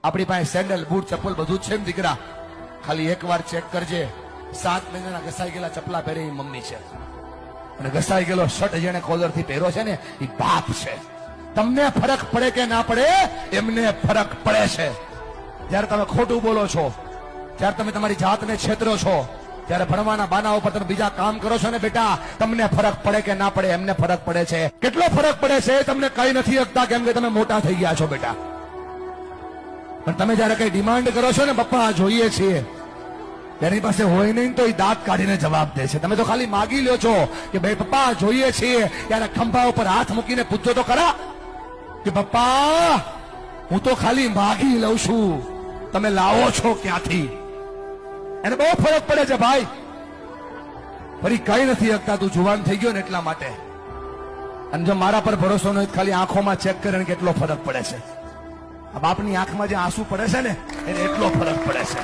આપણી પાસે sandal boot ચપ્પલ બધું જ છે ને દીકરા, ખાલી એકવાર ચેક કરજે, 7 મહિનાના ઘસાઈ ગયેલા ચપલા પહેરે એ મમ્મી છે, અને ઘસાઈ ગયેલો શર્ટ જેને કોલર થી પહેરો છે ને એ બાપ છે. તમને ફરક પડે કે ના પડે, એમને ફરક પડે છે. જયારે તમે ખોટું બોલો છો, જયારે તમે તમારી જાતને છેતરો છો, જયારે ભણવાના બાના ઉપર તમે બીજા કામ કરો છો ને બેટા, તમને ફરક પડે કે ના પડે, એમને ફરક પડે છે. કેટલો ફરક પડે છે તમને કઈ નથી શકતા, કેમ કે તમે મોટા થઈ ગયા છો બેટા. પણ તમે જયારે કઈ ડિમાન્ડ કરો છો ને, પપ્પા જોઈએ છીએ, તેની પાસે હોય નહીં તો એ દાંત કાઢીને જવાબ દે છે. તમે તો ખાલી માગી લ્યો છો કે ભાઈ પપ્પા જોઈએ છીએ, ત્યારે ખંભા ઉપર હાથ મૂકીને પૂછજો તો ખરા કે પપ્પા હું તો ખાલી માગી લઉં છું, તમે લાવો છો ક્યાંથી? એને બહુ ફરક પડે છે ભાઈ. ફરી કઈ નથી શકતા, તું જુવાન થઈ ગયો ને એટલા માટે. અને જો મારા પર ભરોસો ન હોય, ખાલી આંખોમાં ચેક કરે કેટલો ફરક પડે છે. આ બાપની આંખમાં જે આંસુ પડે છે ને, એને એટલો ફરક પડે છે.